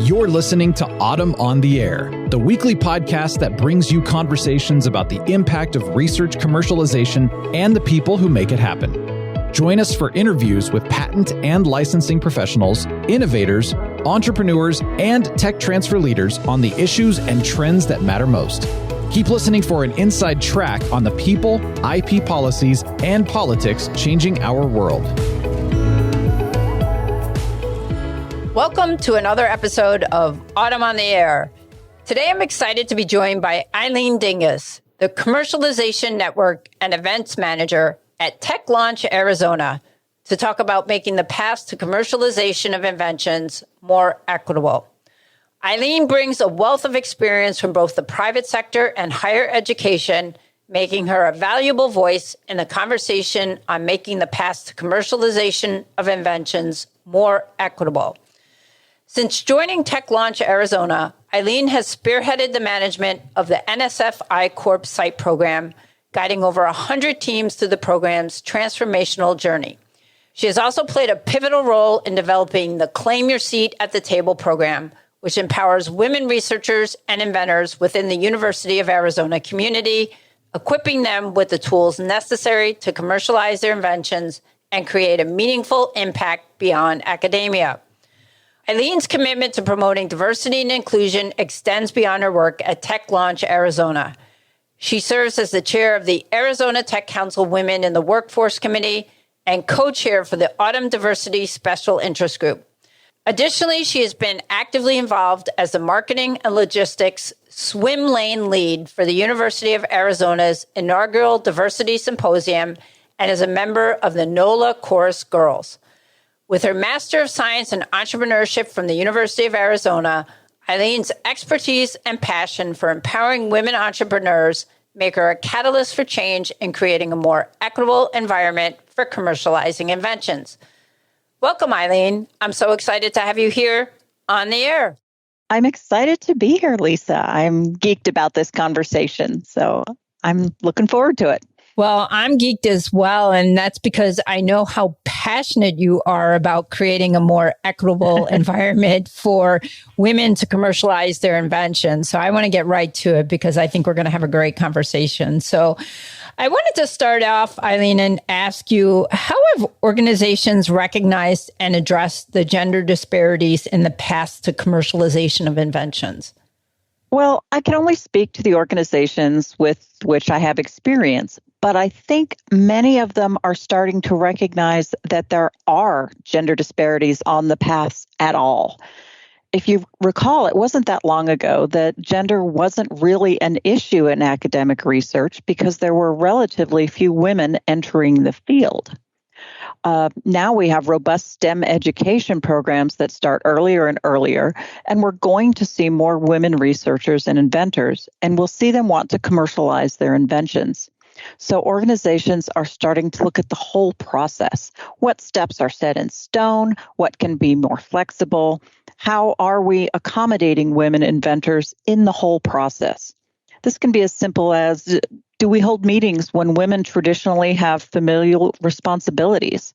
You're listening to Autumn on the Air, the weekly podcast that brings you conversations about the impact of research commercialization and the people who make it happen. Join us for interviews with patent and licensing professionals, innovators, entrepreneurs, and tech transfer leaders on the issues and trends that matter most. Keep listening for an inside track on the people, IP policies, and politics changing our world. Welcome to another episode of Autumn on the Air. Today I'm excited to be joined by Aileen Dingus, the Commercialization Network and Events Manager at Tech Launch Arizona, to talk about making the path to commercialization of inventions more equitable. Aileen brings a wealth of experience from both the private sector and higher education, making her a valuable voice in the conversation on making the path to commercialization of inventions more equitable. Since joining Tech Launch Arizona, Aileen has spearheaded the management of the NSF I-Corp site program, guiding over 100 teams through the program's transformational journey. She has also played a pivotal role in developing the Claim Your Seat at the Table program, which empowers women researchers and inventors within the University of Arizona community, equipping them with the tools necessary to commercialize their inventions and create a meaningful impact beyond academia. Aileen's commitment to promoting diversity and inclusion extends beyond her work at Tech Launch Arizona. She serves as the chair of the Arizona Tech Council Women in the Workforce Committee and co-chair for the Autumn Diversity Special Interest Group. Additionally, she has been actively involved as the marketing and logistics swim lane lead for the University of Arizona's inaugural Diversity Symposium and is a member of the NOLA Chorus Girls. With her Master of Science in Entrepreneurship from the University of Arizona, Aileen's expertise and passion for empowering women entrepreneurs make her a catalyst for change in creating a more equitable environment for commercializing inventions. Welcome, Aileen. I'm so excited to have you here on the air. I'm excited to be here, Lisa. I'm geeked about this conversation, so I'm looking forward to it. Well, I'm geeked as well, and that's because I know how passionate you are about creating a more equitable environment for women to commercialize their inventions. So I want to get right to it because I think we're going to have a great conversation. So I wanted to start off, Aileen, and ask you, how have organizations recognized and addressed the gender disparities in the path to commercialization of inventions? Well, I can only speak to the organizations with which I have experience, but I think many of them are starting to recognize that there are gender disparities on the paths at all. If you recall, it wasn't that long ago that gender wasn't really an issue in academic research because there were relatively few women entering the field. Now we have robust STEM education programs that start earlier and earlier, and we're going to see more women researchers and inventors, and we'll see them want to commercialize their inventions. So organizations are starting to look at the whole process. What steps are set in stone? What can be more flexible? How are we accommodating women inventors in the whole process? This can be as simple as, do we hold meetings when women traditionally have familial responsibilities?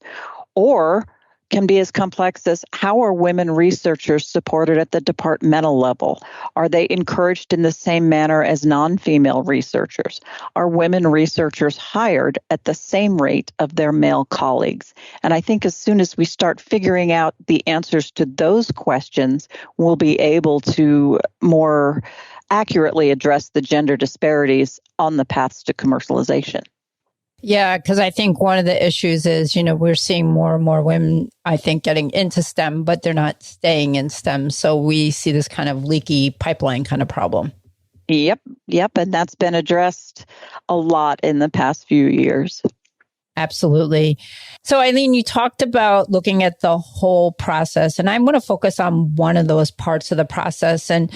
Or can be as complex as, how are women researchers supported at the departmental level? Are they encouraged in the same manner as non-female researchers? Are women researchers hired at the same rate of their male colleagues? And I think as soon as we start figuring out the answers to those questions, we'll be able to more accurately address the gender disparities on the paths to commercialization. Yeah, because I think one of the issues is, we're seeing more and more women, I think, getting into STEM, but they're not staying in STEM. So we see this kind of leaky pipeline kind of problem. Yep. And that's been addressed a lot in the past few years. Absolutely. So, Aileen, you talked about looking at the whole process, and I'm going to focus on one of those parts of the process, and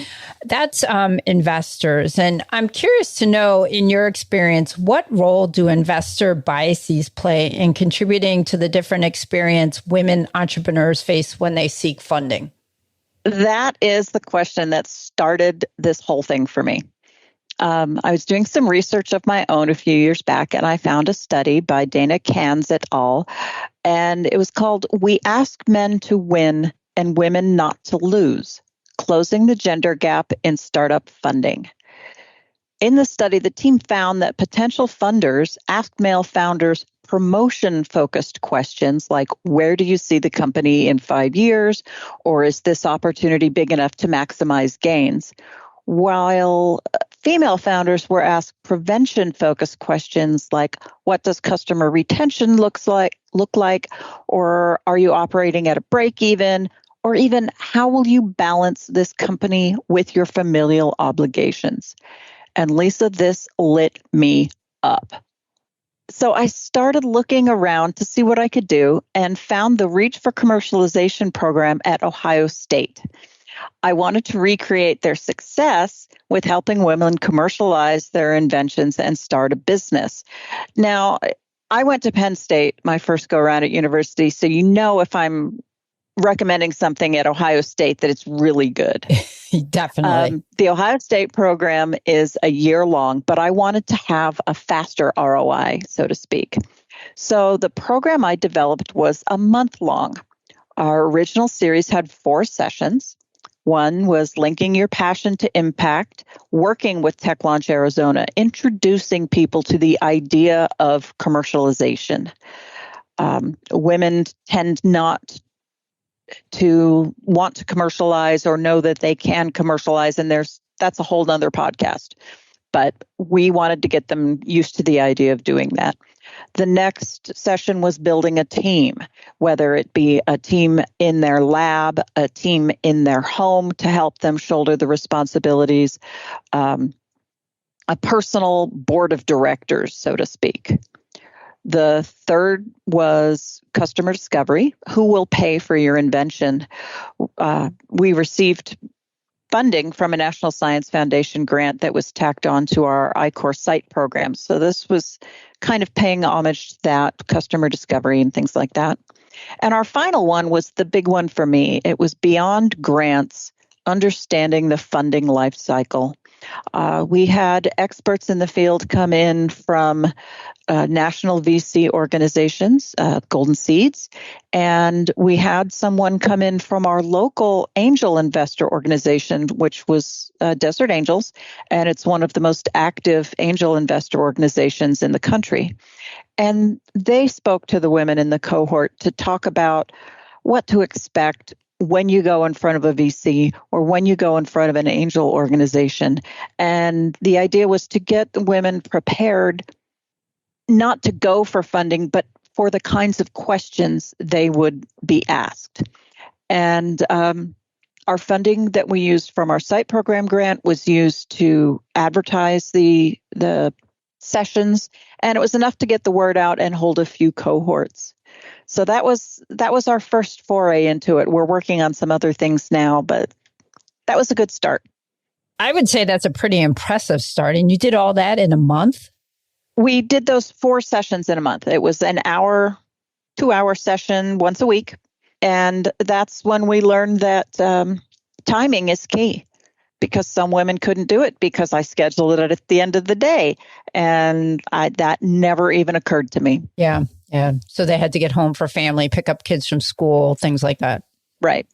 that's investors. And I'm curious to know, in your experience, what role do investor biases play in contributing to the different experience women entrepreneurs face when they seek funding? That is the question that started this whole thing for me. I was doing some research of my own a few years back, and I found a study by Dana Kans et al., and it was called "We Ask Men to Win and Women Not to Lose: Closing the Gender Gap in Startup Funding. In the study, the team found that potential funders asked male founders promotion-focused questions like, where do you see the company in 5 years? Or is this opportunity big enough to maximize gains? While female founders were asked prevention-focused questions like, what does customer retention look like? Or are you operating at a break-even? Or even, how will you balance this company with your familial obligations? And Lisa, this lit me up. So I started looking around to see what I could do and found the Reach for Commercialization program at Ohio State. I wanted to recreate their success with helping women commercialize their inventions and start a business. Now, I went to Penn State my first go around at university, so you know if I'm recommending something at Ohio State that it's really good. Definitely. The Ohio State program is a year long, but I wanted to have a faster ROI, so to speak. So the program I developed was a month long. Our original series had 4 sessions. One was linking your passion to impact, working with Tech Launch Arizona, introducing people to the idea of commercialization. Women tend not to want to commercialize or know that they can commercialize, and that's a whole nother podcast. But we wanted to get them used to the idea of doing that. The next session was building a team, whether it be a team in their lab, a team in their home to help them shoulder the responsibilities, a personal board of directors, so to speak. The third was customer discovery. Who will pay for your invention? We received funding from a National Science Foundation grant that was tacked on to our I-Core site program. So this was kind of paying homage to that, customer discovery and things like that. And our final one was the big one for me. It was beyond grants, understanding the funding life cycle. We had experts in the field come in from national VC organizations, Golden Seeds, and we had someone come in from our local angel investor organization, which was Desert Angels, and it's one of the most active angel investor organizations in the country. And they spoke to the women in the cohort to talk about what to expect when you go in front of a VC or when you go in front of an angel organization. And the idea was to get the women prepared not to go for funding, but for the kinds of questions they would be asked. And our funding that we used from our site program grant was used to advertise the sessions, and it was enough to get the word out and hold a few cohorts. So that was our first foray into it. We're working on some other things now, but that was a good start. I would say that's a pretty impressive start. And you did all that in a month? We did those 4 sessions in a month. It was an hour, 2-hour session once a week. And that's when we learned that timing is key, because some women couldn't do it because I scheduled it at the end of the day. And that never even occurred to me. Yeah. So they had to get home for family, pick up kids from school, things like that. Right.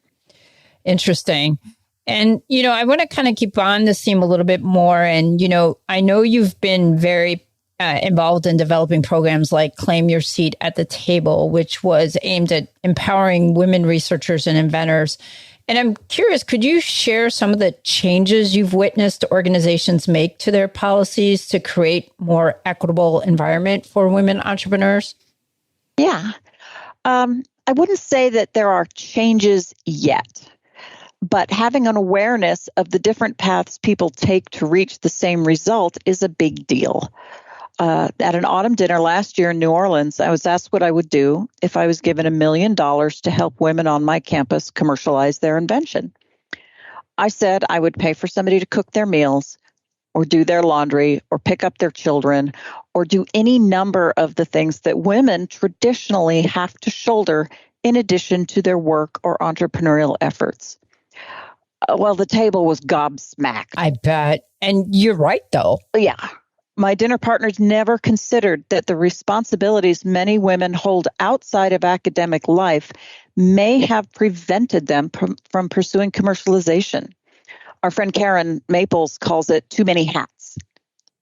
Interesting. And, I want to kind of keep on this theme a little bit more. And, I know you've been very involved in developing programs like Claim Your Seat at the Table, which was aimed at empowering women researchers and inventors. And I'm curious, could you share some of the changes you've witnessed organizations make to their policies to create more equitable environment for women entrepreneurs? Yeah. I wouldn't say that there are changes yet, but having an awareness of the different paths people take to reach the same result is a big deal. At an autumn dinner last year in New Orleans, I was asked what I would do if I was given $1 million to help women on my campus commercialize their invention. I said I would pay for somebody to cook their meals, or do their laundry, or pick up their children, or do any number of the things that women traditionally have to shoulder in addition to their work or entrepreneurial efforts. Well, the table was gobsmacked. I bet. And you're right, though. Yeah. My dinner partners never considered that the responsibilities many women hold outside of academic life may have prevented them from pursuing commercialization. Our friend Karen Maples calls it too many hats.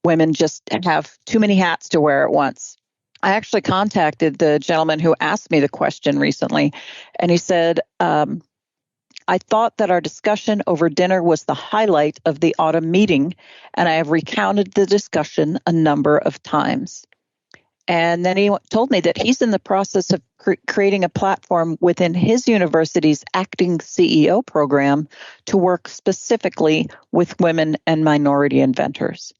Women just have too many hats to wear at once. I actually contacted the gentleman who asked me the question recently, and he said, I thought that our discussion over dinner was the highlight of the autumn meeting, and I have recounted the discussion a number of times. And then he told me that he's in the process of creating a platform within his university's acting CEO program to work specifically with women and minority inventors.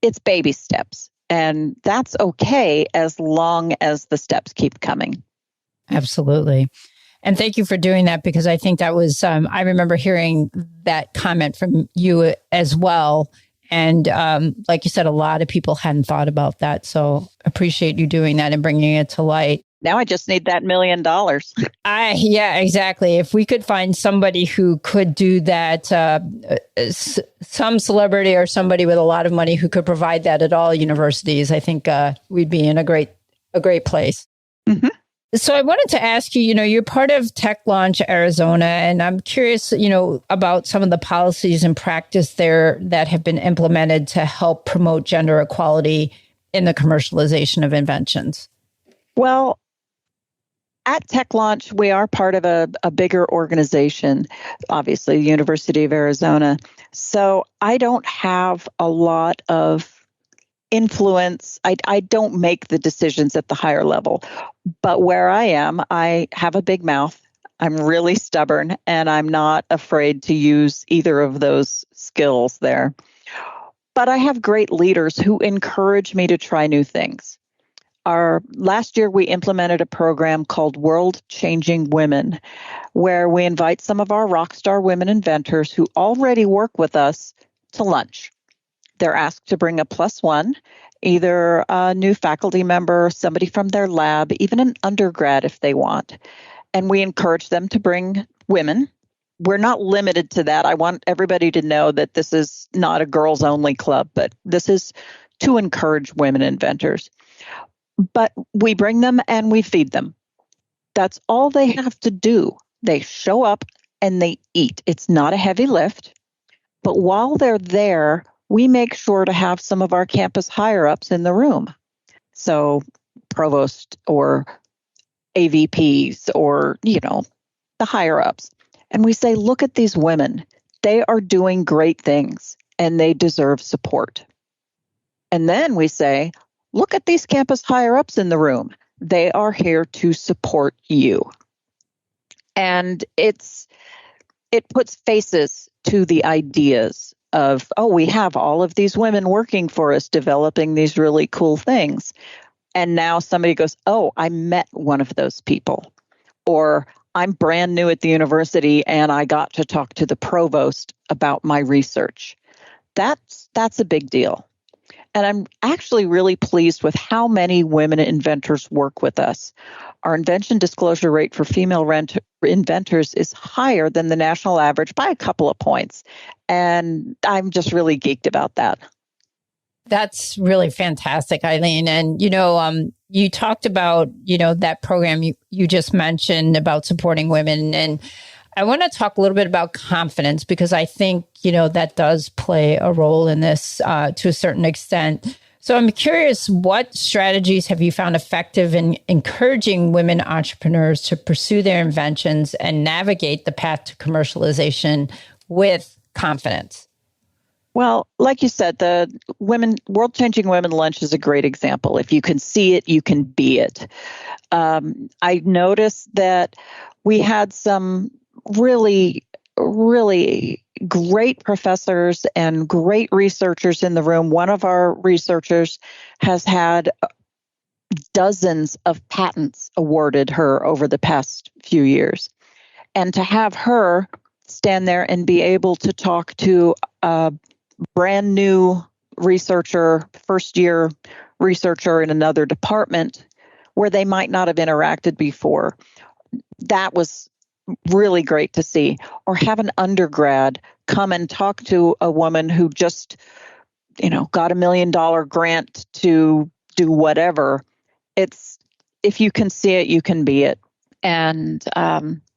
It's baby steps, and that's okay as long as the steps keep coming. Absolutely. And thank you for doing that, because I think that was, I remember hearing that comment from you as well. And like you said, a lot of people hadn't thought about that. So appreciate you doing that and bringing it to light. Now I just need that $1 million. Yeah, exactly. If we could find somebody who could do that, some celebrity or somebody with a lot of money who could provide that at all universities, I think we'd be in a great place. Mm-hmm. So I wanted to ask you, you're part of Tech Launch Arizona, and I'm curious, about some of the policies and practice there that have been implemented to help promote gender equality in the commercialization of inventions. Well, at Tech Launch, we are part of a bigger organization, obviously, the University of Arizona. So I don't have a lot of influence. I don't make the decisions at the higher level. But where I am, I have a big mouth. I'm really stubborn, and I'm not afraid to use either of those skills there. But I have great leaders who encourage me to try new things. Last year, we implemented a program called World Changing Women, where we invite some of our rock star women inventors who already work with us to lunch. They're asked to bring a +1, either a new faculty member, somebody from their lab, even an undergrad if they want. And we encourage them to bring women. We're not limited to that. I want everybody to know that this is not a girls-only club, but this is to encourage women inventors. But we bring them and we feed them. That's all they have to do. They show up and they eat. It's not a heavy lift. But while they're there, we make sure to have some of our campus higher-ups in the room. So provost or AVPs or, the higher-ups. And we say, look at these women. They are doing great things and they deserve support. And then we say, look at these campus higher-ups in the room. They are here to support you. And it puts faces to the ideas of, we have all of these women working for us, developing these really cool things. And now somebody goes, I met one of those people. Or I'm brand new at the university and I got to talk to the provost about my research. That's a big deal. And I'm actually really pleased with how many women inventors work with us. Our invention disclosure rate for female inventors is higher than the national average by a couple of points. And I'm just really geeked about that. That's really fantastic, Aileen. And, you talked about, that program you just mentioned about supporting women. And I want to talk a little bit about confidence, because I think, that does play a role in this to a certain extent. So I'm curious, what strategies have you found effective in encouraging women entrepreneurs to pursue their inventions and navigate the path to commercialization with confidence? Well, like you said, the World Changing Women Lunch is a great example. If you can see it, you can be it. I noticed that we had some really, really great professors and great researchers in the room. One of our researchers has had dozens of patents awarded her over the past few years. And to have her stand there and be able to talk to a brand new researcher, first year researcher in another department where they might not have interacted before, that was really great to see. Or have an undergrad come and talk to a woman who just, got $1 million grant to do whatever. It's, if you can see it, you can be it. And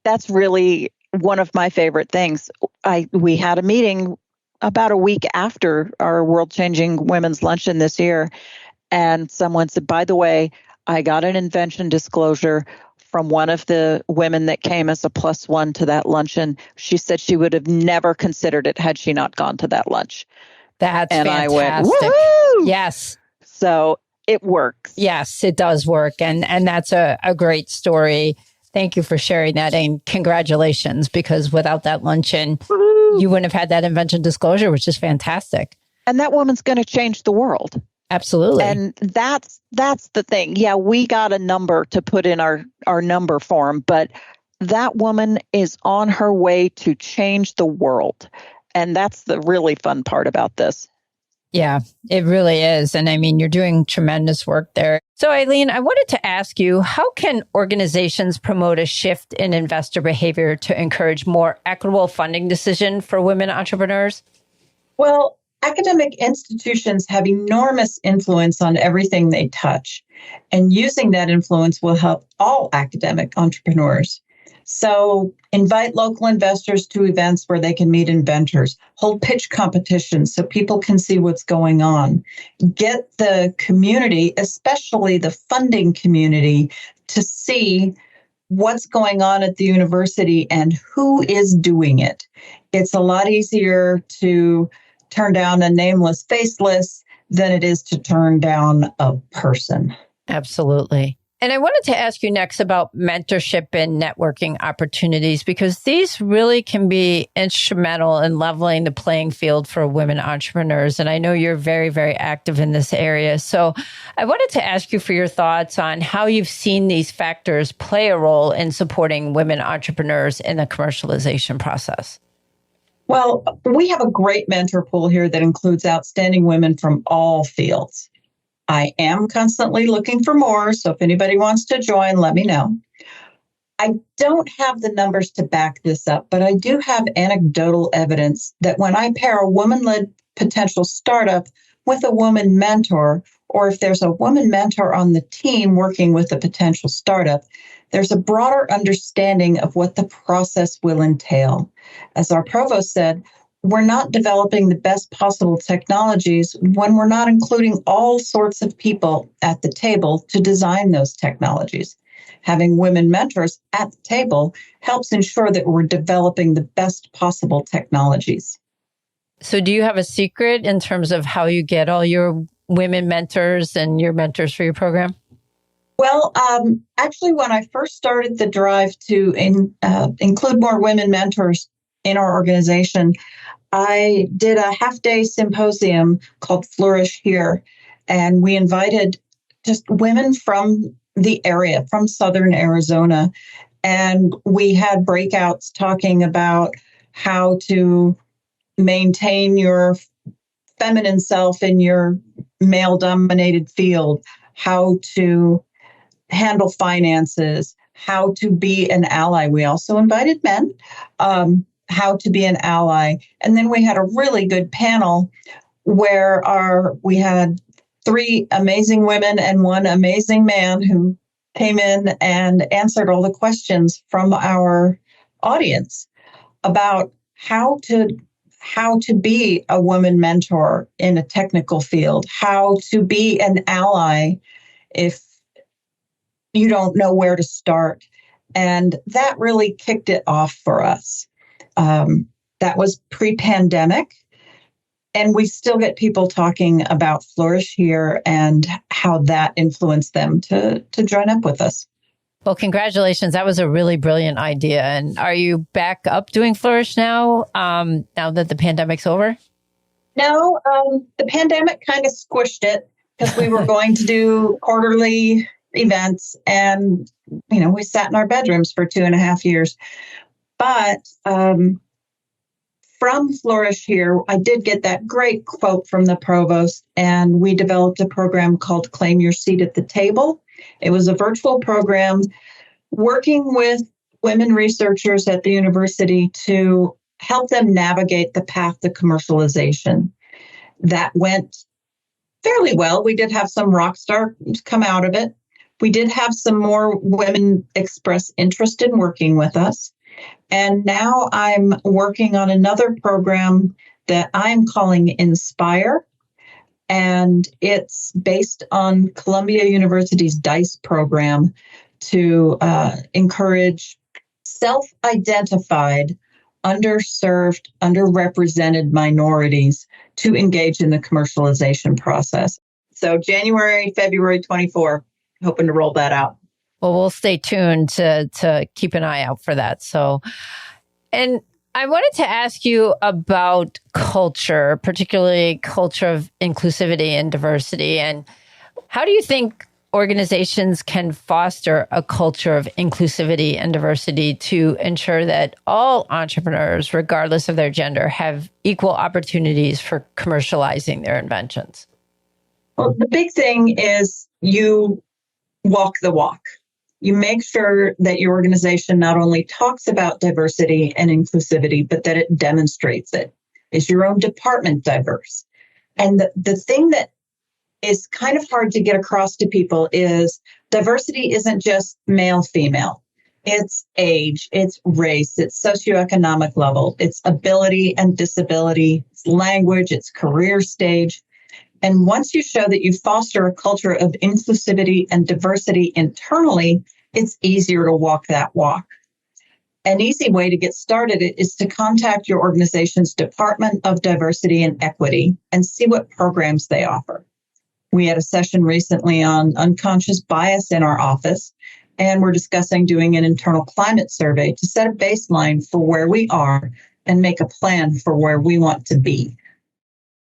that's really one of my favorite things. We had a meeting about a week after our world-changing women's luncheon this year, and someone said, by the way, I got an invention disclosure from one of the women that came as a +1 to that luncheon. She said she would have never considered it had she not gone to that lunch. That's and fantastic. I went, woohoo! Yes. So it works. Yes, it does work. And that's a great story. Thank you for sharing that. And congratulations, because without that luncheon, you wouldn't have had that invention disclosure, which is fantastic. And that woman's going to change the world. Absolutely. And that's the thing. Yeah, we got a number to put in our number form, but that woman is on her way to change the world. And that's the really fun part about this. Yeah, it really is. And I mean, you're doing tremendous work there. So, Aileen, I wanted to ask you, how can organizations promote a shift in investor behavior to encourage more equitable funding decision for women entrepreneurs? Well, academic institutions have enormous influence on everything they touch, and using that influence will help all academic entrepreneurs. So invite local investors to events where they can meet inventors, hold pitch competitions so people can see what's going on, get the community, especially the funding community, to see what's going on at the university and who is doing it. It's a lot easier to turn down a nameless, faceless than it is to turn down a person. Absolutely. And I wanted to ask you next about mentorship and networking opportunities, because these really can be instrumental in leveling the playing field for women entrepreneurs. And I know you're very, very active in this area. So I wanted to ask you for your thoughts on how you've seen these factors play a role in supporting women entrepreneurs in the commercialization process. Well, we have a great mentor pool here that includes outstanding women from all fields. I am constantly looking for more, so if anybody wants to join, let me know. I don't have the numbers to back this up, but I do have anecdotal evidence that when I pair a woman-led potential startup with a woman mentor, or if there's a woman mentor on the team working with a potential startup, there's a broader understanding of what the process will entail. As our provost said, we're not developing the best possible technologies when we're not including all sorts of people at the table to design those technologies. Having women mentors at the table helps ensure that we're developing the best possible technologies. So do you have a secret in terms of how you get all your women mentors and your mentors for your program? Well, actually, when I first started the drive to include more women mentors in our organization, I did a half-day symposium called Flourish Here, and we invited just women from the area, from Southern Arizona, and we had breakouts talking about how to maintain your feminine self in your male-dominated field, how to handle finances, how to be an ally. We also invited men. How to be an ally. And then we had a really good panel where we had 3 amazing women and 1 amazing man who came in and answered all the questions from our audience about how to be a woman mentor in a technical field, how to be an ally if you don't know where to start. And that really kicked it off for us. That was pre-pandemic, and we still get people talking about Flourish Here and how that influenced them to join up with us. Well, congratulations. That was a really brilliant idea. And are you back up doing Flourish now, now that the pandemic's over? No, the pandemic kind of squished it because we were going to do quarterly events, and we sat in our bedrooms for 2.5 years. But from Flourish Here, I did get that great quote from the provost, and we developed a program called Claim Your Seat at the Table. It was a virtual program working with women researchers at the university to help them navigate the path to commercialization. That went fairly well. We did have some rock stars come out of it, We did have some more women express interest in working with us. And now I'm working on another program that I'm calling Inspire. And it's based on Columbia University's DICE program to encourage self-identified, underserved, underrepresented minorities to engage in the commercialization process. So January, February 24, hoping to roll that out. Well, we'll stay tuned to keep an eye out for that. So, and I wanted to ask you about culture, particularly culture of inclusivity and diversity. And how do you think organizations can foster a culture of inclusivity and diversity to ensure that all entrepreneurs, regardless of their gender, have equal opportunities for commercializing their inventions? Well, the big thing is you walk the walk. You make sure that your organization not only talks about diversity and inclusivity, but that it demonstrates it. Is your own department diverse? And the thing that is kind of hard to get across to people is diversity isn't just male, female. It's age, it's race, it's socioeconomic level, it's ability and disability, it's language, it's career stage. And once you show that you foster a culture of inclusivity and diversity internally, it's easier to walk that walk. An easy way to get started is to contact your organization's Department of Diversity and Equity and see what programs they offer. We had a session recently on unconscious bias in our office, and we're discussing doing an internal climate survey to set a baseline for where we are and make a plan for where we want to be.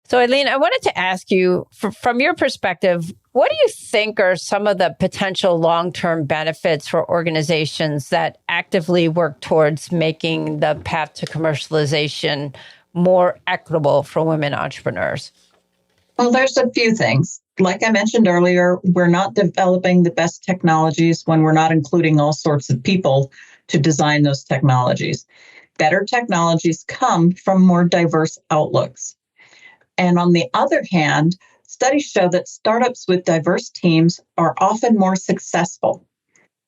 So, Aileen, I wanted to ask you, from your perspective, what do you think are some of the potential long-term benefits for organizations that actively work towards making the path to commercialization more equitable for women entrepreneurs? Well, there's a few things. Like I mentioned earlier, we're not developing the best technologies when we're not including all sorts of people to design those technologies. Better technologies come from more diverse outlooks. And on the other hand, studies show that startups with diverse teams are often more successful.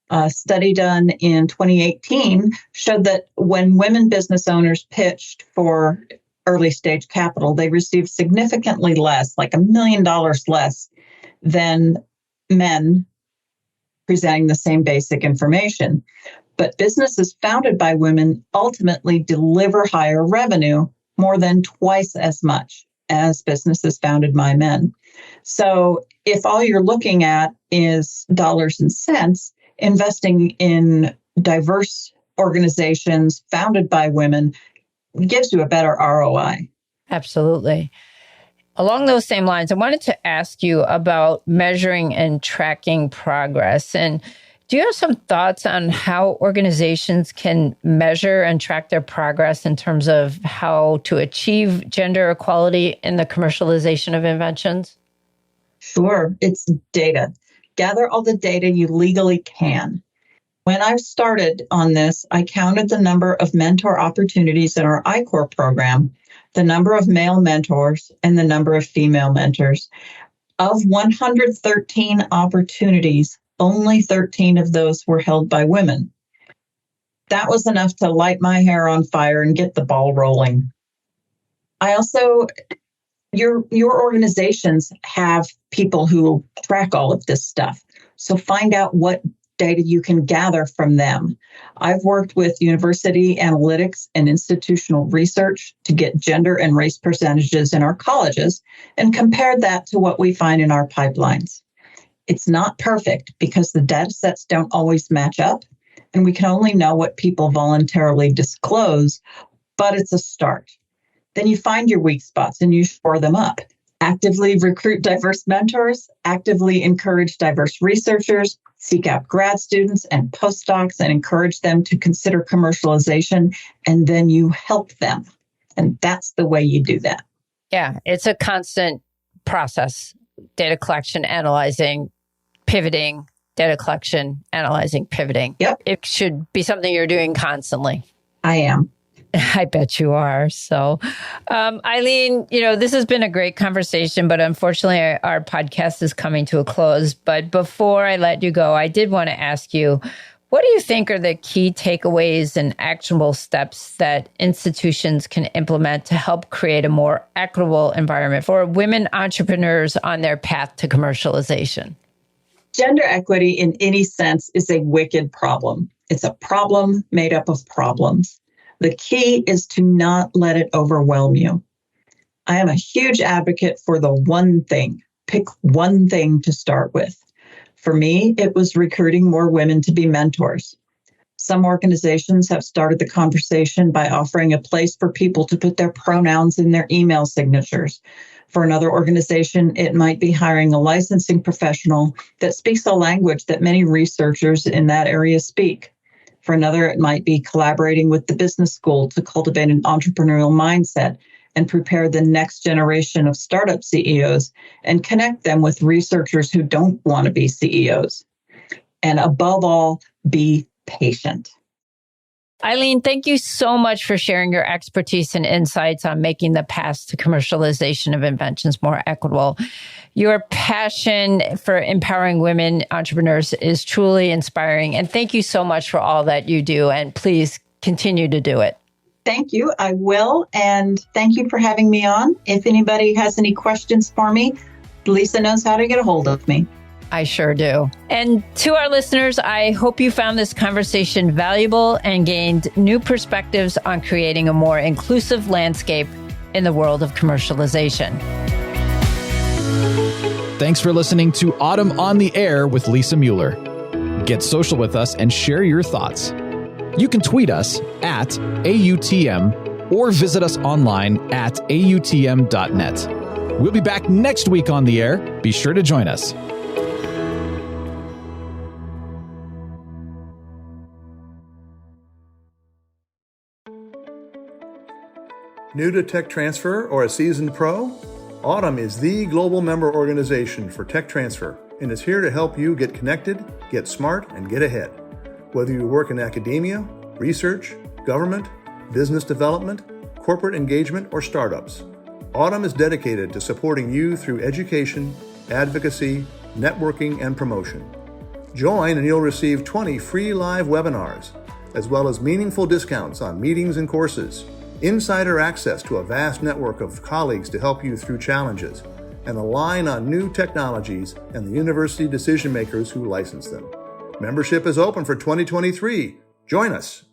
A study done in 2018 showed that when women business owners pitched for early stage capital, they received significantly less, like $1 million less than men presenting the same basic information. But businesses founded by women ultimately deliver higher revenue, more than twice as much as businesses founded by men. So if all you're looking at is dollars and cents, investing in diverse organizations founded by women gives you a better ROI. Absolutely. Along those same lines, I wanted to ask you about measuring and tracking progress. And do you have some thoughts on how organizations can measure and track their progress in terms of how to achieve gender equality in the commercialization of inventions? Sure. It's data. Gather all the data you legally can. When I started on this, I counted the number of mentor opportunities in our I-Corps program, the number of male mentors, and the number of female mentors. Of 113 opportunities, only 13 of those were held by women. That was enough to light my hair on fire and get the ball rolling. Your organizations have people who track all of this stuff. So find out what data you can gather from them. I've worked with university analytics and institutional research to get gender and race percentages in our colleges and compared that to what we find in our pipelines. It's not perfect because the data sets don't always match up, and we can only know what people voluntarily disclose, but it's a start. Then you find your weak spots and you shore them up. Actively recruit diverse mentors, actively encourage diverse researchers, seek out grad students and postdocs and encourage them to consider commercialization, and then you help them. And that's the way you do that. Yeah, it's a constant process. Data collection, analyzing, pivoting, data collection, analyzing, pivoting. Yep. It should be something you're doing constantly. I am. I bet you are. So, Aileen, this has been a great conversation, but unfortunately our podcast is coming to a close. But before I let you go, I did want to ask you, what do you think are the key takeaways and actionable steps that institutions can implement to help create a more equitable environment for women entrepreneurs on their path to commercialization? Gender equity in any sense is a wicked problem. It's a problem made up of problems. The key is to not let it overwhelm you. I am a huge advocate for the one thing. Pick one thing to start with. For me, it was recruiting more women to be mentors. Some organizations have started the conversation by offering a place for people to put their pronouns in their email signatures. For another organization, it might be hiring a licensing professional that speaks a language that many researchers in that area speak. For another, it might be collaborating with the business school to cultivate an entrepreneurial mindset and prepare the next generation of startup CEOs and connect them with researchers who don't want to be CEOs. And above all, be patient. Aileen, thank you so much for sharing your expertise and insights on making the path to commercialization of inventions more equitable. Your passion for empowering women entrepreneurs is truly inspiring. And thank you so much for all that you do. And please continue to do it. Thank you. I will. And thank you for having me on. If anybody has any questions for me, Lisa knows how to get a hold of me. I sure do. And to our listeners, I hope you found this conversation valuable and gained new perspectives on creating a more inclusive landscape in the world of commercialization. Thanks for listening to Autumn on the Air with Lisa Mueller. Get social with us and share your thoughts. You can tweet us at AUTM or visit us online at AUTM.net. We'll be back next week on the air. Be sure to join us. New to tech transfer or a seasoned pro? AUTM is the global member organization for tech transfer and is here to help you get connected, get smart, and get ahead. Whether you work in academia, research, government, business development, corporate engagement, or startups, AUTM is dedicated to supporting you through education, advocacy, networking, and promotion. Join and you'll receive 20 free live webinars, as well as meaningful discounts on meetings and courses, insider access to a vast network of colleagues to help you through challenges, and align on new technologies and the university decision makers who license them. Membership is open for 2023. Join us.